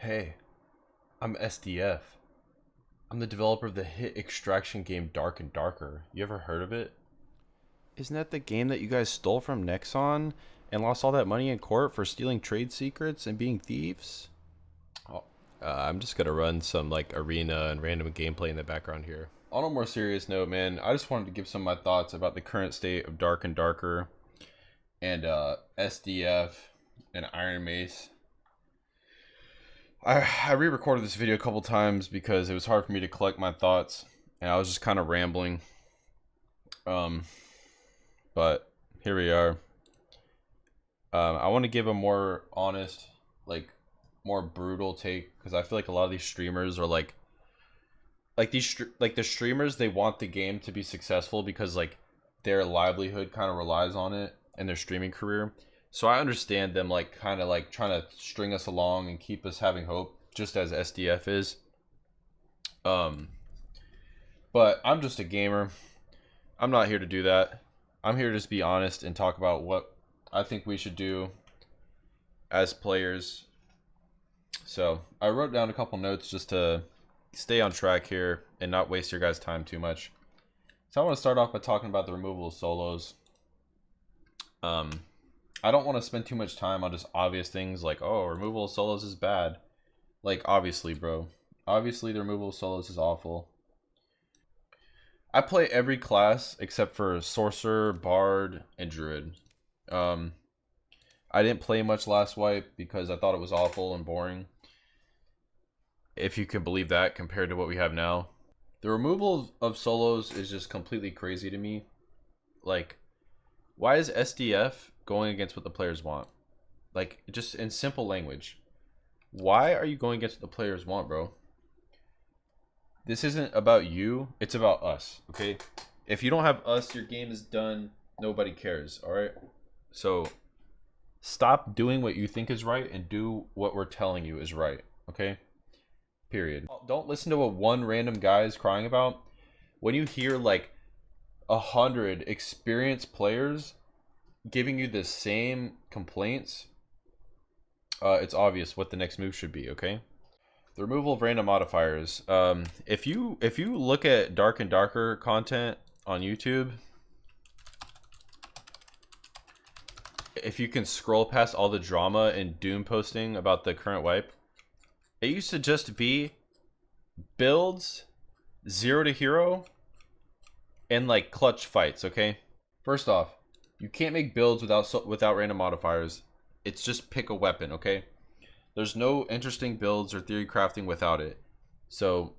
Hey, I'm SDF. I'm the developer of the hit extraction game Dark and Darker. You ever heard of it? Isn't that the game that you guys stole from Nexon and lost all that money in court for stealing trade secrets and being thieves? Oh, I'm just gonna run some like arena and random gameplay in the background here. on a more serious note, man, I just wanted to give some of my thoughts about the current state of Dark and Darker and SDF and Iron Mace. I re-recorded this video a couple times because it was hard for me to collect my thoughts and I was just kind of rambling. Um, but here we are. I want to give a more honest, like, more brutal take because I feel like a lot of these streamers are like the streamers, they want the game to be successful because like their livelihood kind of relies on it and their streaming career. So I understand them like kind of like trying to string us along and keep us having hope, just as SDF is. Um, but I'm just a gamer. I'm not here to do that. I'm here to just be honest and talk about what I think we should do as players. So I wrote down a couple notes just to stay on track here and not waste your guys' time too much. So I want to start off by talking about the removal of solos. I don't want to spend too much time on just obvious things like, oh, removal of solos is bad. Like, obviously, bro. Obviously, the removal of solos is awful. I play every class except for Sorcerer, Bard, and Druid. Um, I didn't play much last wipe because I thought it was awful and boring, if you can believe that, compared to what we have now. The removal of solos is just completely crazy to me. Like, why is SDF going against what the players want? Like, just in simple language. Why are you going against what the players want, bro? This isn't about you, it's about us, okay? If you don't have us, your game is done. Nobody cares, alright? So, stop doing what you think is right and do what we're telling you is right, okay? Period. Don't listen to what one random guy is crying about. When you hear like 100 experienced players giving you the same complaints, it's obvious what the next move should be. Okay. The removal of random modifiers. If you look at Dark and Darker content on YouTube, if you can scroll past all the drama and doom posting about the current wipe, it used to just be builds, 0 to hero, and like clutch fights. Okay. First off, you can't make builds without random modifiers. It's just pick a weapon. Okay. There's no interesting builds or theory crafting without it. So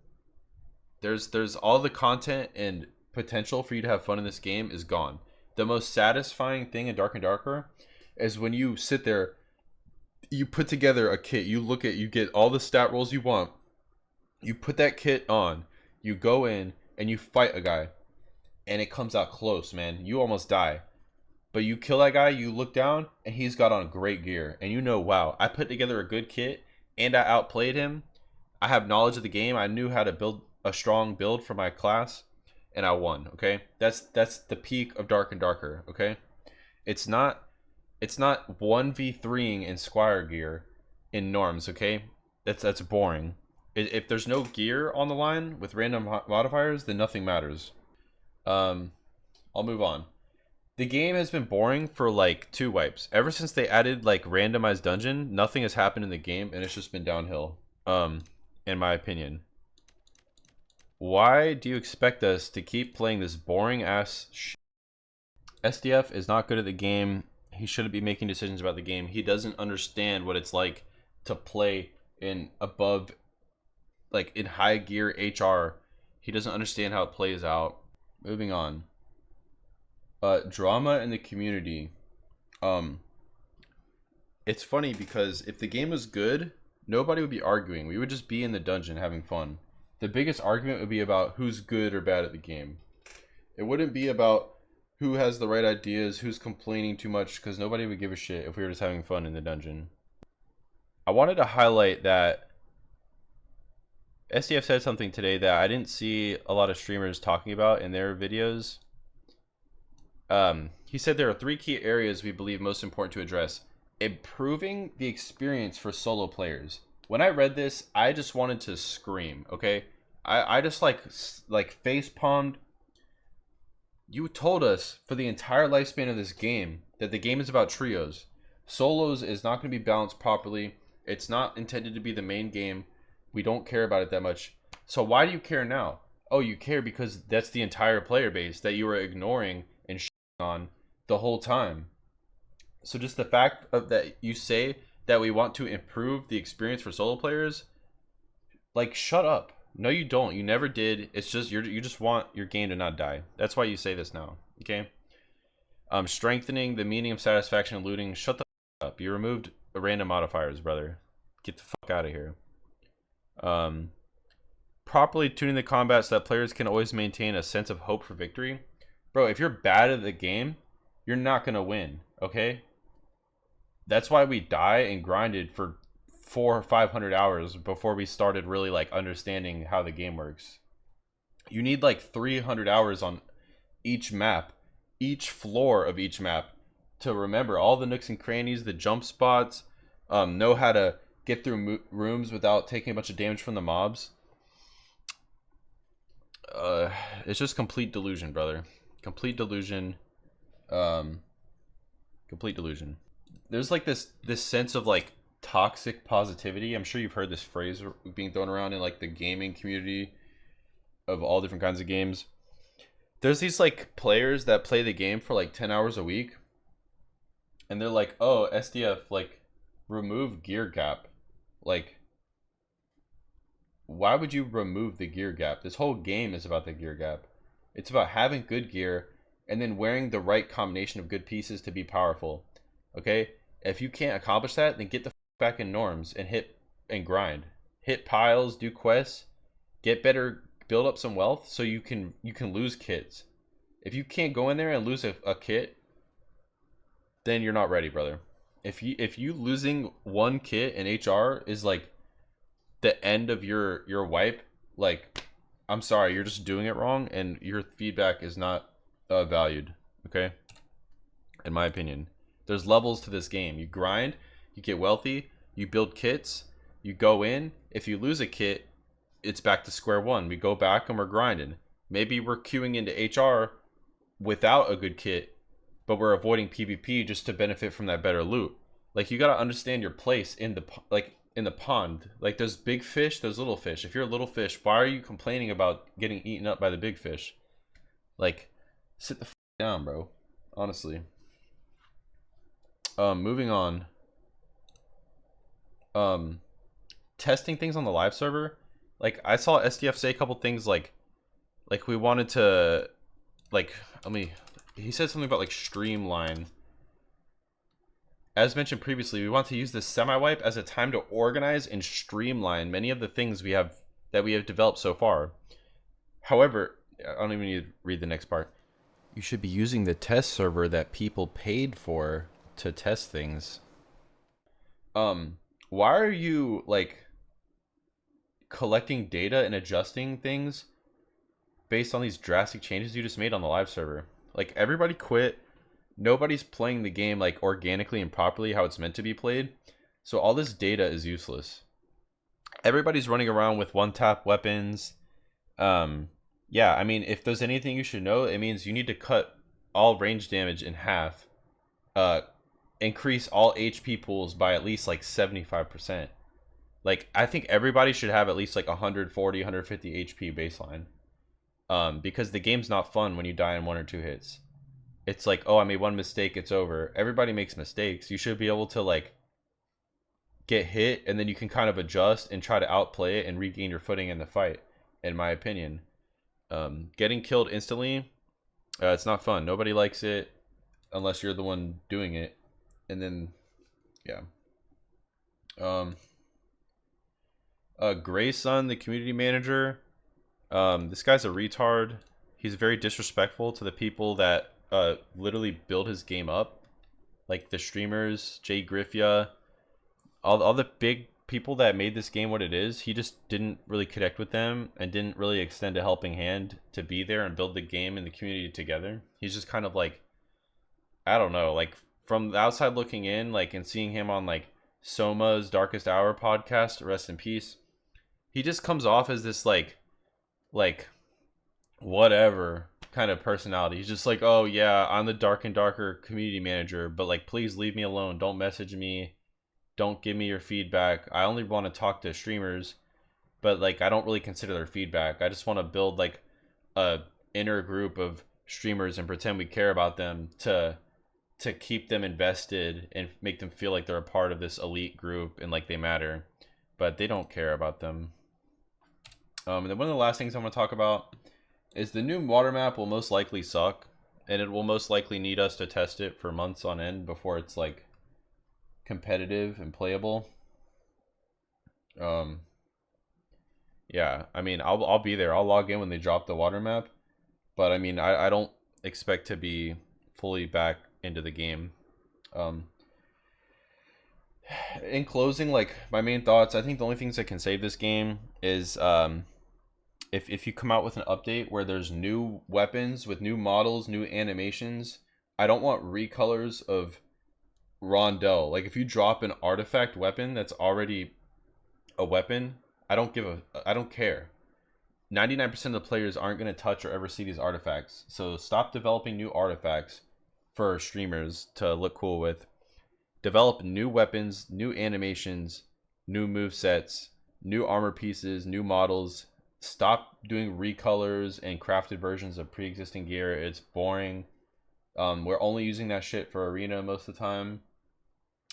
there's all the content and potential for you to have fun in this game is gone. The most satisfying thing in Dark and Darker is when you sit there, you put together a kit, you get all the stat rolls you want, you put that kit on, you go in and you fight a guy, and it comes out close, man. You almost die. But you kill that guy, you look down, and he's got on great gear. And you know, wow, I put together a good kit, and I outplayed him. I have knowledge of the game. I knew how to build a strong build for my class, and I won, okay? That's the peak of Dark and Darker, okay? It's not 1v3ing in Squire gear in norms, okay? That's boring. If there's no gear on the line with random modifiers, then nothing matters. I'll move on. The game has been boring for like 2 wipes. Ever since they added like randomized dungeon, nothing has happened in the game and it's just been downhill. In my opinion. Why do you expect us to keep playing this boring ass shit? SDF is not good at the game. He shouldn't be making decisions about the game. He doesn't understand what it's like to play in above, like in high gear HR. He doesn't understand how it plays out. Moving on. Drama in the community. It's funny because if the game was good, nobody would be arguing. We would just be in the dungeon having fun. The biggest argument would be about who's good or bad at the game. It wouldn't be about who has the right ideas, who's complaining too much, because nobody would give a shit if we were just having fun in the dungeon. I wanted to highlight that SDF said something today that I didn't see a lot of streamers talking about in their videos. He said there are 3 key areas we believe most important to address. Improving the experience for solo players. When I read this, I just wanted to scream. Okay, I just like face palmed. You told us for the entire lifespan of this game that the game is about trios. Solos is not going to be balanced properly. It's not intended to be the main game. We don't care about it that much. So why do you care now? Oh, you care because that's the entire player base that you were ignoring and on the whole time. So just the fact of that you say that we want to improve the experience for solo players, like shut up. No, you don't. You never did. It's just you just want your game to not die. That's why you say this now. Okay. Strengthening the meaning of satisfaction and looting. Shut the up. You removed random modifiers, brother. Get the fuck out of here. Properly tuning the combat so that players can always maintain a sense of hope for victory. Bro, if you're bad at the game, you're not gonna win. Okay. That's why we die and grinded for 400 or 500 hours before we started really like understanding how the game works. You need like 300 hours on each map, each floor of each map, to remember all the nooks and crannies, the jump spots, know how to get through rooms without taking a bunch of damage from the mobs. It's just complete delusion, brother. Complete delusion. Um, Complete delusion. There's like this sense of like toxic positivity. I'm sure you've heard this phrase being thrown around in like the gaming community of all different kinds of games. There's these like players that play the game for like 10 hours a week, and they're like, "Oh, SDF, like remove gear gap." Like, why would you remove the gear gap? This whole game is about the gear gap. It's about having good gear and then wearing the right combination of good pieces to be powerful. Okay? If you can't accomplish that, then get the back in norms and hit and grind. Hit piles, do quests, get better, build up some wealth so you can lose kits. If you can't go in there and lose a kit, then you're not ready, brother. If you losing one kit in HR is like the end of your wipe, like I'm sorry, you're just doing it wrong and your feedback is not valued. Okay, in my opinion, there's levels to this game. You grind, you get wealthy, you build kits, you go in. If you lose a kit, it's back to square one. We go back and we're grinding. Maybe we're queuing into HR without a good kit, but we're avoiding PvP just to benefit from that better loot. Like you gotta understand your place in the pond. Like there's big fish, there's little fish. If you're a little fish, why are you complaining about getting eaten up by the big fish? Like, sit the down, bro. Honestly. Moving on. Testing things on the live server. Like I saw SDF say a couple things like we wanted to like he said something about like streamline. As mentioned previously, we want to use this semi-wipe as a time to organize and streamline many of the things we have developed so far. However, I don't even need to read the next part. You should be using the test server that people paid for to test things. Why are you like collecting data and adjusting things based on these drastic changes you just made on the live server? Like everybody quit. Nobody's playing the game like organically and properly how it's meant to be played. So all this data is useless. Everybody's running around with one-tap weapons. Yeah, I mean, if there's anything you should know, it means you need to cut all range damage in half. Increase all HP pools by at least like 75%. Like, I think everybody should have at least like 140, 150 HP baseline. Because the game's not fun when you die in 1 or 2 hits. It's like, oh, I made one mistake, it's over. Everybody makes mistakes. You should be able to like get hit and then you can kind of adjust and try to outplay it and regain your footing in the fight, in my opinion. Getting killed instantly, it's not fun. Nobody likes it unless you're the one doing it. And then, yeah. Grayson, the community manager, this guy's a retard. He's very disrespectful to the people that literally build his game up, like the streamers, Jay Griffia, all the big people that made this game what it is. He just didn't really connect with them and didn't really extend a helping hand to be there and build the game and the community together. He's just kind of like, I don't know, like from the outside looking in, like and seeing him on like Soma's Darkest Hour podcast, rest in peace. He just comes off as this like whatever kind of personality. He's just like, oh yeah, I'm the Dark and Darker community manager, but like please leave me alone. Don't message me. Don't give me your feedback. I only want to talk to streamers, but like I don't really consider their feedback. I just want to build like a inner group of streamers and pretend we care about them to keep them invested and make them feel like they're a part of this elite group and like they matter, but they don't care about them. And then one of the last things I want to talk about is the new water map will most likely suck, and it will most likely need us to test it for months on end before it's like competitive and playable. Um, yeah, I mean, I'll be there. I'll log in when they drop the water map, but I mean, I don't expect to be fully back into the game. Um, in closing, like my main thoughts, I think the only things that can save this game is if you come out with an update where there's new weapons with new models, new animations. I don't want recolors of Rondell. Like if you drop an artifact weapon that's already a weapon, I don't care. 99% of the players aren't going to touch or ever see these artifacts. So stop developing new artifacts for streamers to look cool with. Develop new weapons, new animations, new move sets, new armor pieces, new models. Stop doing recolors and crafted versions of pre-existing gear. It's boring. We're only using that shit for arena most of the time.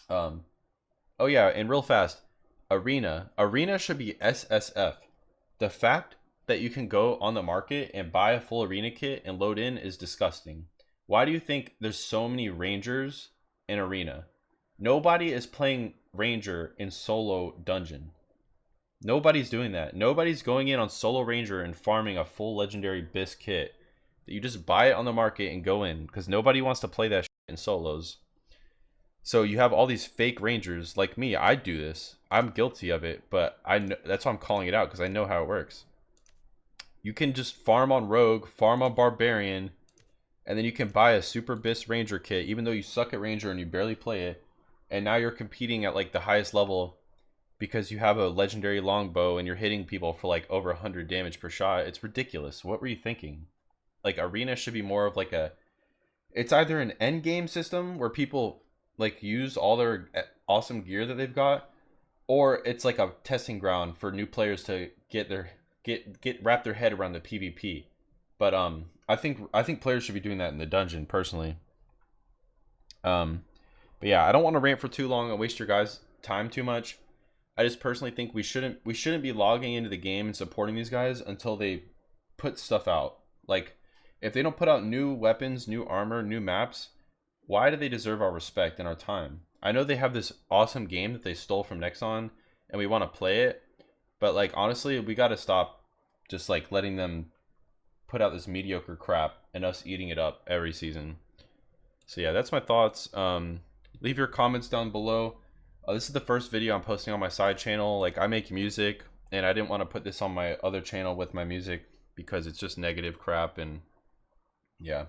Oh yeah, and real fast, arena should be SSF. The fact that you can go on the market and buy a full arena kit and load in is disgusting. Why do you think there's so many rangers in arena? Nobody is playing ranger in solo dungeon. Nobody's doing that. Nobody's going in on solo ranger and farming a full legendary bis kit. You just buy it on the market and go in because nobody wants to play that shit in solos. So you have all these fake rangers like me. I do this. I'm guilty of it, but I know, that's why I'm calling it out because I know how it works. You can just farm on rogue, farm on barbarian, and then you can buy a super bis ranger kit even though you suck at ranger and you barely play it. And now you're competing at like the highest level because you have a legendary longbow and you're hitting people for like over 100 damage per shot. It's ridiculous. What were you thinking? Like arena should be more of like it's either an end game system where people like use all their awesome gear that they've got, or it's like a testing ground for new players to get wrap their head around the PvP. But I think players should be doing that in the dungeon personally. But yeah, I don't want to rant for too long and waste your guys' time too much. I just personally think we shouldn't be logging into the game and supporting these guys until they put stuff out. Like if they don't put out new weapons, new armor, new maps, why do they deserve our respect and our time? I know they have this awesome game that they stole from Nexon and we want to play it, but like honestly, we got to stop just like letting them put out this mediocre crap and us eating it up every season. So yeah, that's my thoughts. Leave your comments down below. This is the first video I'm posting on my side channel. Like I make music and I didn't want to put this on my other channel with my music because it's just negative crap. And yeah,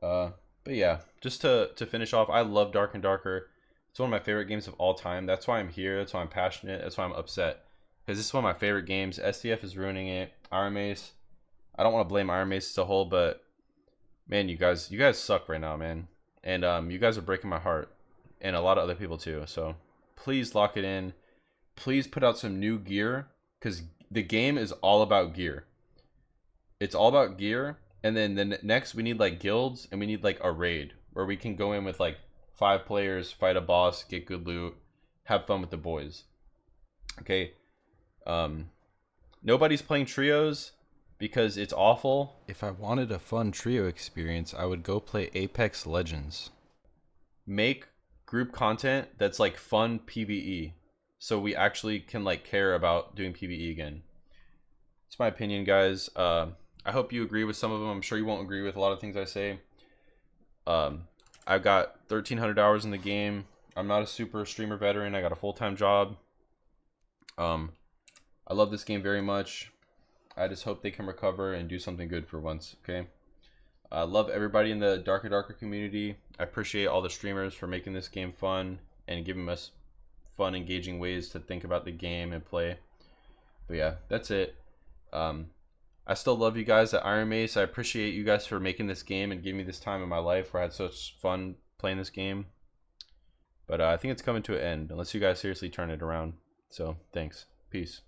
but yeah, just to finish off, I love Dark and Darker. It's one of my favorite games of all time. That's why I'm here. That's why I'm passionate. That's why I'm upset, because this is one of my favorite games. SDF is ruining it. Iron Mace, I don't want to blame Iron Mace as a whole, but man, you guys suck right now, man. And you guys are breaking my heart, and a lot of other people too. So please lock it in. Please put out some new gear, because the game is all about gear. It's all about gear. And then next we need like guilds, and we need like a raid where we can go in with like 5 players, fight a boss, get good loot, have fun with the boys. Okay. Nobody's playing trios because it's awful. If I wanted a fun trio experience, I would go play Apex Legends. Make group content that's like fun PvE, so we actually can like care about doing PvE again. It's my opinion, guys. I hope you agree with some of them. I'm sure you won't agree with a lot of things I say. I've got 1,300 hours in the game. I'm not a super streamer veteran. I got a full-time job. I love this game very much. I just hope they can recover and do something good for once, okay? I love everybody in the Darker community. I appreciate all the streamers for making this game fun and giving us fun, engaging ways to think about the game and play. But yeah, that's it. I still love you guys at Iron Mace. I appreciate you guys for making this game and giving me this time in my life where I had such fun playing this game. But I think it's coming to an end unless you guys seriously turn it around. So thanks. Peace.